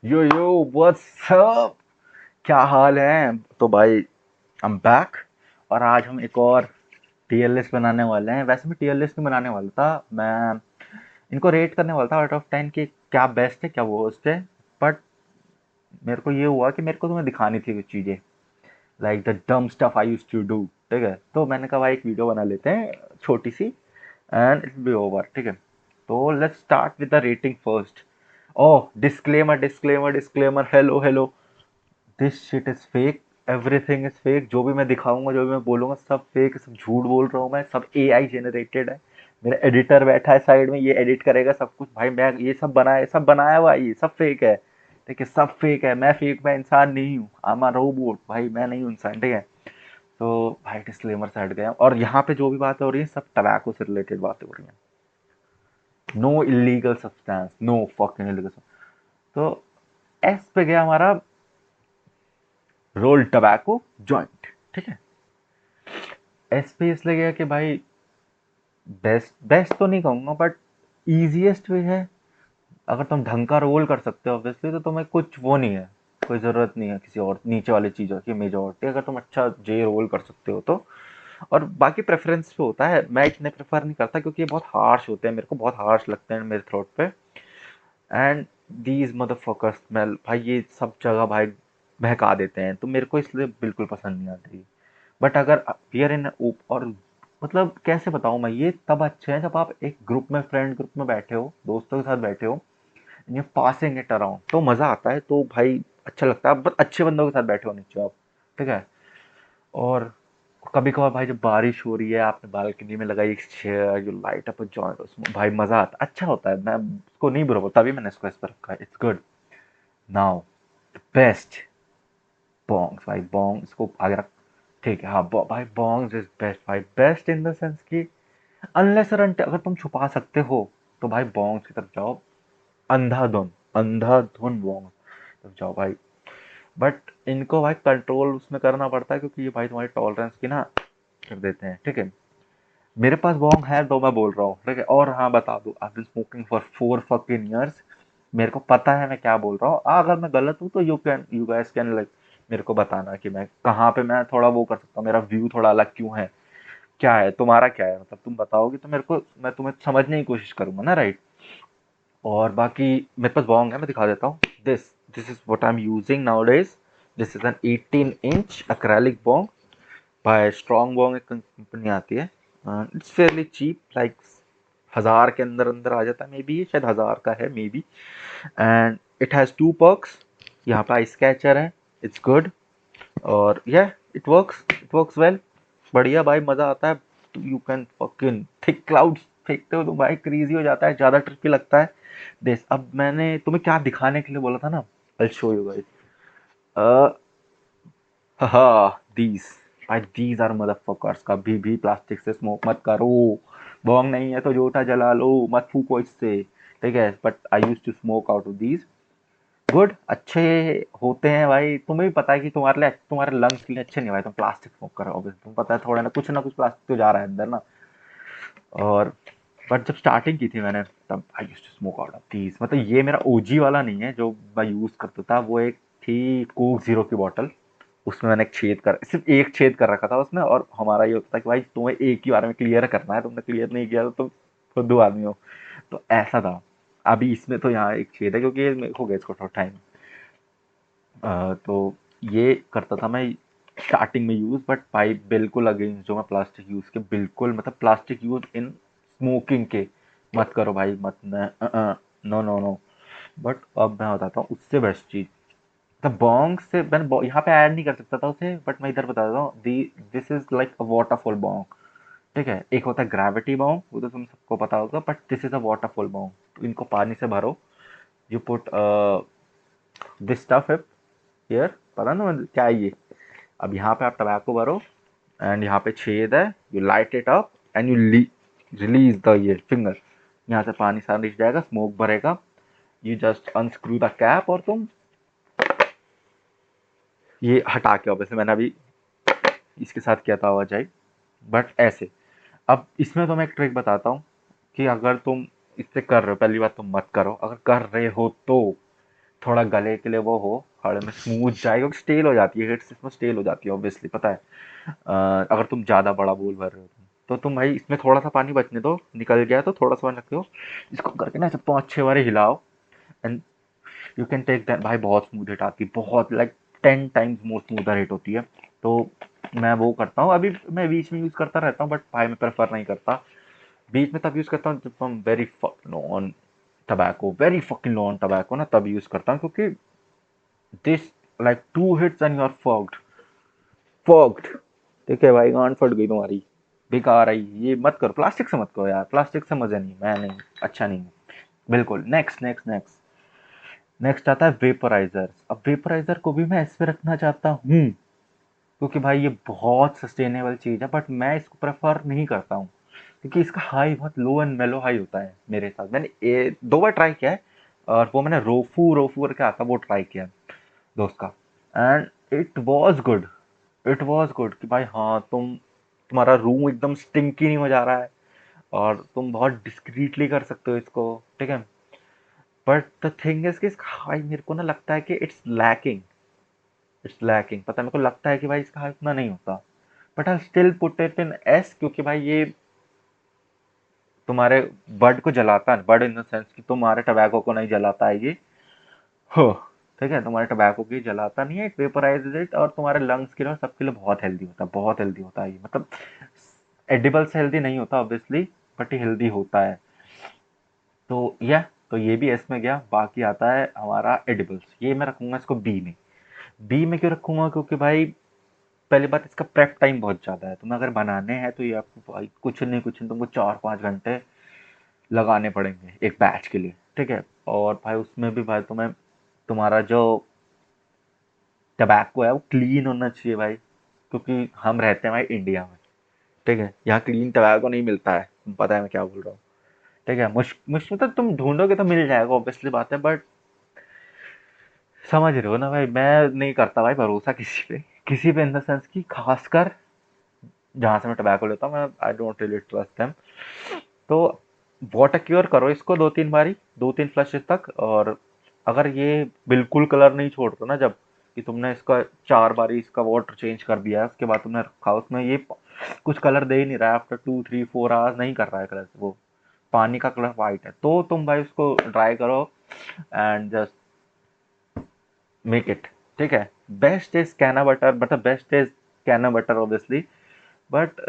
Yo what's up. क्या हाल है? तो भाई आई एम बैक। और आज हम एक और टीयर लिस्ट बनाने वाले हैं। वैसे मैं टीयर लिस्ट नहीं बनाने वाला था, मैं इनको रेट करने वाला था आउट ऑफ 10 कि क्या बेस्ट है क्या वर्स्ट है। बट मेरे को ये हुआ कि मेरे को तुम्हें दिखानी थी कुछ चीज़ें, like the dumb stuff I use to do. ठीक है, तो मैंने कहा भाई एक वीडियो बना लेते हैं छोटी सी, एंड इट बी ओवर। ठीक है, तो let's start with the rating first. Oh, disclaimer disclaimer disclaimer, hello hello. This shit is fake, everything is fake. जो भी मैं दिखाऊंगा, जो भी मैं बोलूंगा, सब फेक, सब झूठ बोल रहा हूँ मैं, सब एआई जनरेटेड है। मेरा एडिटर बैठा है साइड में, ये एडिट करेगा सब कुछ। भाई मैं ये सब बनाया हुआ है, ये सब फेक है। ठीक है, सब फेक है। मैं फेक, मैं इंसान नहीं हूँ, आई एम अ रोबोट। भाई मैं नहीं हूँ इंसान। ठीक है, तो भाई डिस्क्लेमर से हट गया। और यहाँ पे जो भी बातें हो रही है सब टबैको से रिलेटेड बातें हो रही हैं। No illegal substance, no fucking illegal. तो एस पे गया हमारा रोल टबैको जॉइंट। ठीक है, एस पे इसलिए गया कि भाई बेस्ट बेस्ट तो नहीं कहूंगा, बट इजीएस्ट वे है। अगर तुम ढंग का रोल कर सकते हो ऑब्वियसली, तो तुम्हें कुछ वो नहीं है, कोई ज़रूरत नहीं है किसी और नीचे वाली चीज़ों की। मेजोरिटी अगर तुम अच्छा जे रोल कर सकते हो तो। और बाकी प्रेफरेंस पे होता है, मैं इतने प्रेफर नहीं करता क्योंकि ये बहुत हार्श होते हैं, मेरे को बहुत हार्श लगते हैं मेरे थ्रोट पे। एंड दीज मदरफकर्स स्मेल, भाई ये सब जगह भाई बहका देते हैं, तो मेरे को इसलिए बिल्कुल पसंद नहीं आती। बट अगर वी इन और मतलब कैसे बताऊं मैं, ये तब अच्छे हैं जब आप एक ग्रुप में, फ्रेंड ग्रुप में बैठे हो, दोस्तों के साथ बैठे हो, ये पासिंग इट अराउंड, तो मजा आता है। तो भाई अच्छा लगता है, बट अच्छे बंदों के साथ बैठे होने चाहिए आप। ठीक है, और कभी कभार भाई जब बारिश हो रही है, आपने बालकनी में लगाई एक chair, you light up joint, उसमें भाई मजा आता, अच्छा होता है। मैं उसको नहीं बुरा बोलता, तभी मैंने इसको इस पर रखा है, it's good. Now best bongs, भाई बॉन्ग इसको आगे रख। ठीक है, हाँ भाई बॉन्ग्स इज बेस्ट भाई, बेस्ट इन द सेंस कि अनलेस और अगर तुम छुपा सकते हो तो भाई बॉन्ग्स की तरफ जाओ। अंधाधुन, अंधाधुन बॉन्ग तरफ जाओ भाई। बट इनको भाई कंट्रोल उसमें करना पड़ता है, क्योंकि ये भाई तुम्हारी टॉलरेंस की ना कर देते हैं। ठीक है, मेरे पास बॉन्ग है तो मैं बोल रहा हूँ। ठीक है, और हाँ बता दूं, I been smoking for 4 fucking years। मेरे को पता है मैं क्या बोल रहा हूँ। अगर मैं गलत हूँ तो यू गाइस कैन लाइक मेरे को बताना कि मैं कहाँ पे मैं थोड़ा वो कर सकता हूँ, मेरा व्यू थोड़ा अलग क्यों है, क्या है तुम्हारा, क्या है, मतलब तुम बताओगे तो मेरे को, मैं तुम्हें समझने की कोशिश करूंगा ना, राइट। और बाकी मेरे पास बॉन्ग है, मैं दिखा देता हूँ। This this is what I am using nowadays. This is an 18 inch acrylic bong bye strong Bong, एक कंपनी आती है। इट्स फेयरली चीप, लाइक 1000 के अंदर अंदर आ जाता है, मे बी शायद 1000 का है may be. And it has 2 perks। यहाँ पे आई स्केचर है, इट्स गुड। और यह इट वर्क्स वेल, बढ़िया भाई, मजा आता है। You can fucking thick clouds फेंकते हो तो भाई क्रेजी हो जाता है, ज्यादा ट्रिपी लगता है। देख, अब मैंने तुम्हें क्या दिखाने के लिए बोला था ना, आई शो यू गाइस। हाँ, दीज भाई, दीज आर मदरफकर्स। कभी भी प्लास्टिक से स्मोक मत करो। बॉन्ग नहीं है तो जूठा जला लो, मत फूको इससे। ठीक है, but I use to smoke out of these. Good, अच्छे होते हैं भाई। तुम्हें भी पता है कि तुम्हारे लिए, तुम्हारे लंग्स के लिए अच्छे नहीं भाई तुम प्लास्टिक स्मोक करो, ऑब्वियसली तुम्हें पता है थोड़ा ना कुछ प्लास्टिक तो जा रहा है अंदर ना। और बट जब स्टार्टिंग की थी मैंने, तब I used to smoke out of these. मतलब ये मेरा ओजी वाला नहीं है जो मैं यूज करता था, वो एक थी कोक जीरो की बॉटल। उसमें मैंने एक छेद कर, सिर्फ एक छेद कर रखा था उसमें। और हमारा ये होता था कि भाई तुम्हें एक ही बार में क्लियर करना है, तुमने क्लियर नहीं किया तो तुम फुद्दू आदमी हो। तो ऐसा था। अभी इसमें तो यहाँ एक छेद है क्योंकि ये हो गया इसको थोड़ा टाइम। तो ये करता था मैं स्टार्टिंग में यूज, बट भाई बिल्कुल अगेंस्ट जो मैं प्लास्टिक यूज के, बिल्कुल मतलब प्लास्टिक यूज इन स्मोकिंग के मत करो भाई, मत नो नो नो। बट अब मैं बताता हूँ उससे बेस्ट चीज। द बॉन्ग से मैं यहाँ पे ऐड नहीं कर सकता था उसे, बट मैं इधर बता देता हूँ। The this is like a waterfall bong. ठीक है, एक होता है ग्रेविटी बॉन्ग, वो तो तुम सबको पता होगा, but this is a waterfall Bong. तो इनको पानी से भरो, you put this stuff here, पता ना क्या है ये। अब यहाँ पे आप टबैको भरो, एंड यहाँ पे छेद है, you light it up and you release the ये फिंगर। यहाँ से पानी सारा नीचे जाएगा, स्मोक भरेगा। You just unscrew the cap, और तुम ये हटा के, वैसे मैंने अभी इसके साथ किया था आवाजाई, बट ऐसे। अब इसमें तो मैं एक ट्रिक बताता हूँ कि अगर तुम इससे कर रहे हो, पहली बात तुम मत करो, अगर कर रहे हो तो थोड़ा गले के लिए वो हो, हाड़ में स्मूथ जाए, क्योंकि स्टेल हो जाती है, हिट्स इसमें स्टेल हो जाती है ऑब्वियसली, पता है। अगर तुम ज़्यादा बड़ा बोल भर रहे हो तो तुम भाई इसमें थोड़ा सा पानी बचने दो, निकल गया तो थोड़ा सा पानी रखते हो, इसको करके ना ऐसे 5-6 बार हिलाओ, and you can take that. भाई बहुत स्मूथ हिट आती है, बहुत like 10 times more smoother hit होती है। तो मैं वो करता हूँ, अभी मैं बीच में यूज़ करता रहता हूँ, बट भाई मैं प्रेफर नहीं करता। बीच में तब यूज़ करता हूँ जब हम very on tobacco, very fucking low on tobacco ना, तब यूज़ करता हूँ, क्योंकि this like 2 hits and you are fogged, fogged. ठीक है भाई, गांड फट गई तुम्हारी, बेकार आई। ये मत करो, प्लास्टिक से मत करो यार, प्लास्टिक से मजा नहीं, मैं नहीं, अच्छा नहीं बिल्कुल। नेक्स्ट नेक्स्ट नेक्स्ट नेक्स्ट आता है वेपराइजर। अब वेपराइजर को भी मैं इसमें रखना चाहता हूँ, क्योंकि भाई ये बहुत सस्टेनेबल चीज़ है, बट मैं इसको प्रेफर नहीं करता हूँ, क्योंकि इसका हाई बहुत लो एंड मेलो हाई होता है मेरे साथ। मैंने 2 बार ट्राई किया है, और वो मैंने रोफू रोफू करके आता वो ट्राई किया है दोस्त का, and it was good, it was good कि भाई हाँ, तुम्हारा रूम एकदम स्टिंकी नहीं हो जा रहा है, और तुम बहुत डिस्क्रीटली कर सकते हो इसको, ठीक है। बट द थिंग इज कि इसका हाई मेरे को ना लगता है कि इट्स लैकिंग, इट्स लैकिंग, पता है, मेरे को लगता है कि भाई इसका हाई उतना नहीं होता। But I still put it in S, क्योंकि भाई ये तुम्हारे बड को जलाता है, बड इन द सेंस कि तुम्हारे टबैको को नहीं जलाता है ये, हो, ठीक है, तुम्हारे टबैको की जलाता नहीं है, इट वेपराइजेज इट, और तुम्हारे लंग्स के लिए और सबके लिए बहुत हेल्दी होता है, बहुत हेल्दी होता है ये, मतलब एडिबल से हेल्दी नहीं होता ऑब्वियसली, बट ये हेल्दी होता है। तो यह, तो ये भी एस में गया। बाकी आता है हमारा एडिबल्स, ये मैं रखूंगा इसको बी में। बी में क्यों रखूंगा, क्योंकि भाई पहली बात, इसका प्रेप टाइम बहुत ज़्यादा है, तुम्हें अगर बनाने हैं तो ये आपको भाई कुछ नहीं तुमको 4-5 घंटे लगाने पड़ेंगे एक बैच के लिए, ठीक है। और भाई उसमें भी भाई तुम्हें, तुम्हारा जो टबैको है वो क्लीन होना चाहिए भाई, क्योंकि हम रहते हैं भाई इंडिया में, ठीक है, यहाँ क्लीन टबैको नहीं मिलता है, तुम पता है मैं क्या बोल रहा हूँ, ठीक है। मुश्किल तो तुम ढूंढोगे तो मिल जाएगा ऑब्वियसली बात है, बट समझ रहे हो ना भाई, मैं नहीं करता भाई भरोसा किसी पे इन द सेंस की, खासकर जहाँ से मैं टबैको लेता हूँ, मैं आई डोंट रियली ट्रस्ट देम। तो वाटर क्योर करो इसको 2-3 बारी, 2-3 फ्लशेस तक, और अगर ये बिल्कुल कलर नहीं छोड़ता ना, जब कि तुमने इसका 4 बारी इसका वाटर चेंज कर दिया है, उसके बाद तुमने रखा उसमें, ये कुछ कलर दे ही नहीं रहा है, आफ्टर 2-3-4 आवर्स नहीं कर रहा है कलर, वो पानी का कलर वाइट है, तो तुम भाई उसको ड्राई करो एंड जस्ट मेक इट, ठीक है। बेस्ट इज कैना बटर, मतलब बेस्ट इज कैना बटर ऑब्वियसली, बट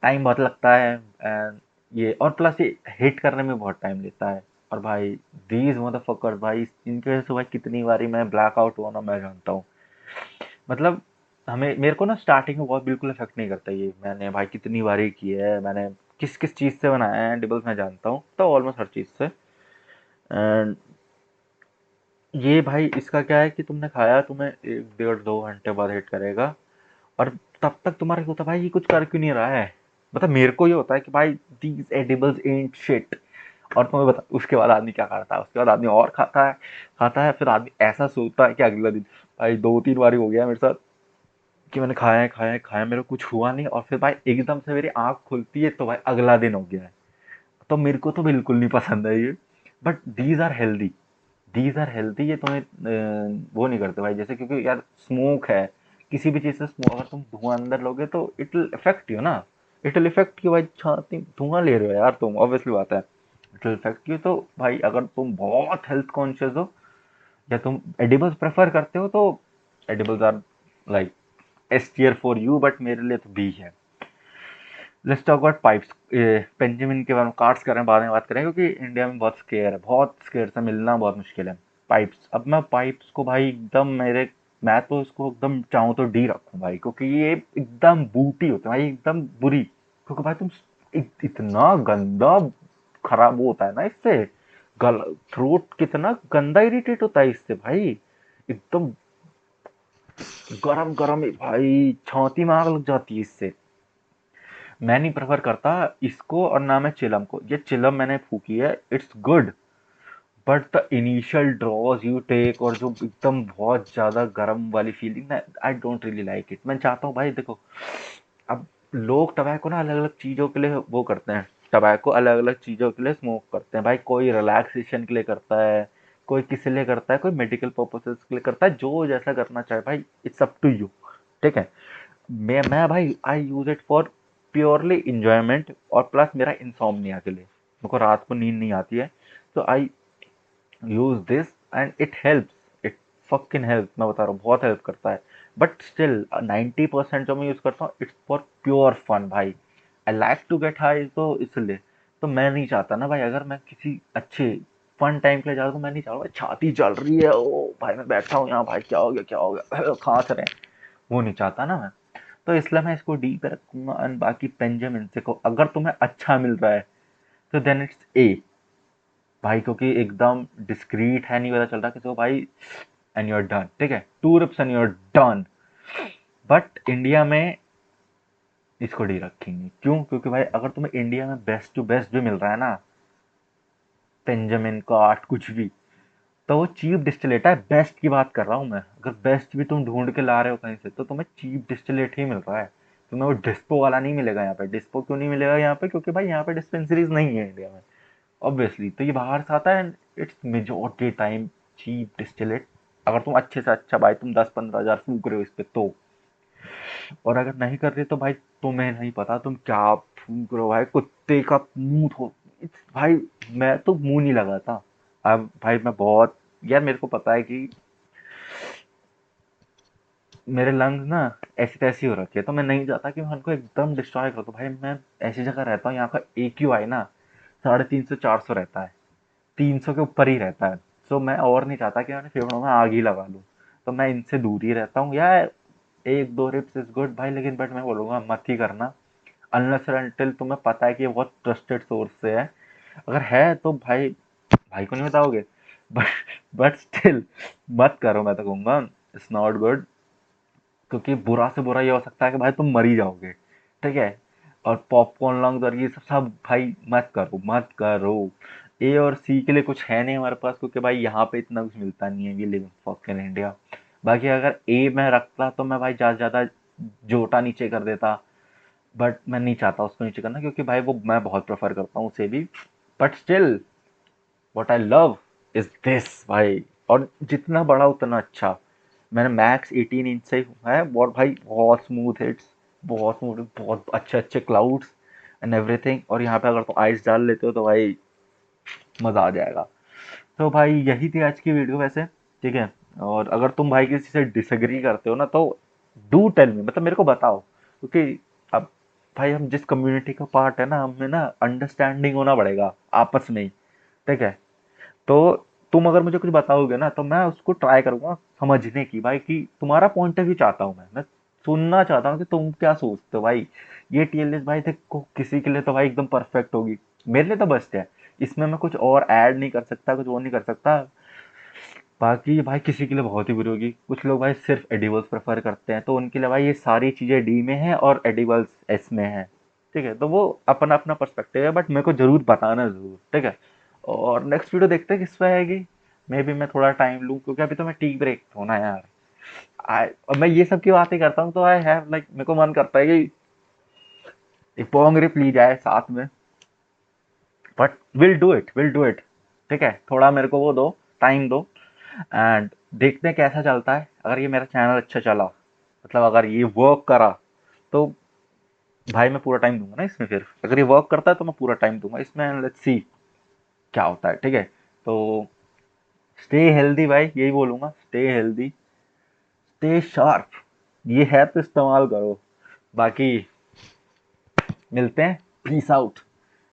टाइम बहुत लगता है, एंड ये, और प्लस ये हिट करने में बहुत टाइम लेता है। और भाई दीज मदरफकर्स भाई, इनकी वजह से भाई कितनी बारी मैं ब्लैक आउट हुआ ना, मैं जानता हूँ। मतलब हमें, मेरे को ना स्टार्टिंग में बहुत बिल्कुल इफेक्ट नहीं करता ये, मैंने भाई कितनी बारी की है, मैंने किस किस चीज़ से बनाया है डिबल्स मैं जानता हूँ, तो ऑलमोस्ट हर चीज़ से। एंड ये भाई इसका क्या है कि तुमने खाया, तुम्हें 1-1.5-2 घंटे बाद हिट करेगा, और तब तक तुम्हारा होता है भाई ये कुछ कर क्यों नहीं रहा है, मतलब मेरे को ये होता है कि भाई दीज एडिबल्स एंट शिट। और तुम्हें बता उसके बाद आदमी क्या करता है, उसके बाद आदमी और खाता है, फिर आदमी ऐसा सोचता है कि अगला दिन, भाई 2-3 बार हो गया मेरे साथ कि मैंने खाया मेरे को कुछ हुआ नहीं, और फिर भाई एकदम से मेरी आंख खुलती है तो भाई अगला दिन हो गया है। तो मेरे को तो बिल्कुल नहीं पसंद है ये, but these are healthy, these are healthy, ये तुम्हें वो नहीं करते भाई, जैसे क्योंकि यार स्मोक है, किसी भी चीज़ से स्मोक, अगर तुम धुआं अंदर लोगे तो इट विल इफेक्ट यू ना, इट विल इफेक्ट यू भाई, छाती धुआं ले रहे हो यार तुम, ऑब्वियसली बात है, इट विल इफेक्ट यू। तो भाई अगर तुम बहुत हेल्थ कॉन्शियस हो, या तुम एडिबल्स प्रेफर करते हो, तो edibles are like S tier for you, but मेरे लिए तो बी है। लेट्स टॉक अबाउट पाइप्स, पेंजामिन के बारे में, कार्ड्स कर रहे हैं बाद में बात करें, क्योंकि इंडिया में बहुत स्केयर है, बहुत स्केयर से मिलना बहुत मुश्किल है पाइप्स। अब मैं पाइप्स को भाई एकदम मेरे, मैं तो इसको एकदम चाहूँ तो डी रखूँ भाई, क्योंकि ये एकदम बूटी होते हैं भाई, एकदम बुरी, क्योंकि भाई तुम इतना गंदा खराब वो होता है ना इससे, गल थ्रोट कितना गंदा इरिटेट होता है इससे भाई, एकदम गरम गरम भाई, छाती में आग लग जाती है इससे। मैं नहीं प्रेफर करता इसको, और ना मैं चिलम को, ये चिलम मैंने फूकी है, it's good, but the initial draws you take, और जो एकदम बहुत ज़्यादा गर्म वाली फीलिंग ना, I don't really like it. मैं चाहता हूँ भाई देखो, अब लोग टबैको ना अलग अलग चीज़ों के लिए वो करते हैं, टबैको अलग अलग चीज़ों के लिए स्मोक करते हैं भाई, कोई रिलैक्सेशन के लिए करता है, कोई किस लिए करता है, कोई मेडिकल पर्पसेस के लिए करता है, जो जैसा करना चाहे भाई, इट्स अप टू यू। ठीक है। मैं भाई I use it for purely enjoyment, और प्लस मेरा इंसोम्निया के लिए, मेरे को रात को नींद नहीं आती है, तो I use this and it helps, it fucking help, मैं बता रहा हूँ बहुत हेल्प करता है। बट स्टिल 90% जो मैं यूज करता हूँ इट्स फॉर प्योर फन भाई। I like to get high, तो इसलिए तो मैं नहीं चाहता ना भाई, अगर मैं किसी अच्छे फन टाइम के लिए जा रहा हूँ तो मैं नहीं चाह रहा भाई छाती जल रही है, ओ भाई मैं बैठा हूँ यहाँ, भाई क्या हो गया क्या हो गया खांस रहे हैं, वो नहीं चाहता ना मैं। तो इसलिए मैं इसको डी पे रखूंगा। एंड बाकी पेंजामिन से को अगर तुम्हें अच्छा मिल रहा है तो देन इट्स ए भाई, क्योंकि एकदम डिस्क्रीट है, नहीं पता चल रहा किसी को भाई, एंड यू आर डन। ठीक है, 2 rips and you are done. But India में इसको डी रखेंगे, क्यों? क्योंकि भाई अगर तुम्हें इंडिया में बेस्ट टू बेस्ट भी मिल रहा है ना, पेंजामिन काट कुछ भी, तो वो चीप डिस्टिलेट है, बेस्ट की बात कर रहा हूँ मैं। अगर बेस्ट भी तुम ढूंढ के ला रहे हो कहीं से, तो तुम्हें चीप डिस्टिलेट ही मिल रहा है, तुम्हें वो डिस्पो वाला नहीं मिलेगा यहाँ पे। डिस्पो क्यों नहीं मिलेगा यहाँ पे? क्योंकि भाई यहाँ पे डिस्पेंसरीज नहीं है इंडिया में, ऑब्वियसली। तो ये बाहर से आता है, it's majority time cheap distillate. अगर तुम अच्छे से अच्छा भाई, तुम 10-15 हज़ार फूक रहे हो इस पे तो, और अगर नहीं कर रहे तो भाई तुम्हें नहीं पता तुम क्या फूक रहे हो भाई, कुत्ते का मुंह हो भाई। मैं तो मुंह नहीं लगाता। अब भाई मैं बहुत, यार मेरे को पता है कि मेरे लंग्स ना ऐसी तैसी हो रखी है, तो मैं नहीं चाहता कि मैं उनको एकदम डिस्ट्रॉय कर दूं भाई। मैं ऐसी जगह रहता हूँ, यहाँ का AQI ना 350-400 रहता है, 300 के ऊपर ही रहता है। सो मैं और नहीं चाहता कि मैंने फेफड़ों में आग ही लगा लूँ, तो मैं इनसे दूर ही रहता हूँ। या 1-2 रिप्स इज गुड भाई, लेकिन बट मैं बोलूँगा मत ही करना, अनलेस अनटिल तुम्हें पता है कि ये बहुत ट्रस्टेड सोर्स से है। अगर है तो भाई, भाई को नहीं बताओगे, बट स्टिल मत करो, मैं तो कहूँगा इट्स नॉट गुड। क्योंकि बुरा से बुरा ये हो सकता है कि भाई तुम मर ही जाओगे। ठीक है। और पॉपकॉर्न लॉन्ग और ये सब सब भाई मत करो मत करो। ए और सी के लिए कुछ है नहीं हमारे पास, क्योंकि भाई यहाँ पे इतना कुछ मिलता नहीं है, we live in fucking India. बाकी अगर ए में रखता तो मैं भाई ज़्यादा से ज़्यादा जोटा नीचे कर देता, बट मैं नहीं चाहता उसको नीचे करना, क्योंकि भाई वो मैं बहुत प्रेफर करता हूँ उसे भी। But still what I love is this भाई। और जितना बड़ा उतना अच्छा। मैंने मैक्स 18 इंच से है, और भाई बहुत स्मूथ हिट्स, बहुत स्मूथ, बहुत अच्छे अच्छे क्लाउड्स एंड एवरीथिंग। और यहाँ पे अगर तुम आइस डाल लेते हो तो भाई मज़ा आ जाएगा। तो भाई यही थी आज की वीडियो वैसे। ठीक है। और अगर तुम भाई किसी से डिसएग्री करते हो ना, तो डू टेल मी, मतलब मेरे को बताओ, क्योंकि अब भाई हम जिस कम्युनिटी का पार्ट है ना, हमें ना अंडरस्टैंडिंग होना पड़ेगा आपस में ही। ठीक है। तो तुम अगर मुझे कुछ बताओगे ना, तो मैं उसको ट्राई करूंगा समझने की भाई, कि तुम्हारा पॉइंट ऑफ व्यू चाहता हूँ मैं सुनना चाहता हूँ कि तुम क्या सोचते हो भाई। ये टीएलएस भाई देखो किसी के लिए तो भाई एकदम परफेक्ट होगी, मेरे लिए तो बेस्ट है। इसमें मैं कुछ और ऐड नहीं कर सकता, कुछ और नहीं कर सकता। बाकी भाई किसी के लिए बहुत ही बुरी होगी। कुछ लोग भाई सिर्फ एडिबल्स प्रेफर करते हैं, तो उनके लिए भाई ये सारी चीज़ें डी में है और एडिबल्स एस में है। ठीक है। तो वो अपना अपना पर्सपेक्टिव है, बट मेरे को जरूर बताना जरूर। ठीक है। और नेक्स्ट वीडियो देखते हैं किस पे आएगी। मे भी मैं थोड़ा टाइम लूँ, क्योंकि अभी तो मैं टी ब्रेक हूँ ना यार। और मैं ये सब की बातें करता हूँ तो आई हैव लाइक, मेरे को मन करता है कि एक पोंग रिप ली जाए साथ में। But will do it, will do it. ठीक है। थोड़ा मेरे को वो दो, टाइम दो, एंड देखते हैं कैसा चलता है। अगर ये मेरा चैनल अच्छा चला, मतलब अगर ये वर्क करा, तो भाई मैं पूरा टाइम दूंगा ना इसमें। फिर अगर ये वर्क करता है तो मैं पूरा टाइम दूंगा इसमें, लेट्स सी क्या होता है। ठीक है। तो स्टे हेल्दी भाई, यही बोलूंगा, स्टे हेल्दी, स्टे शार्प। ये है तो इस्तेमाल करो। बाकी मिलते हैं, पीस आउट।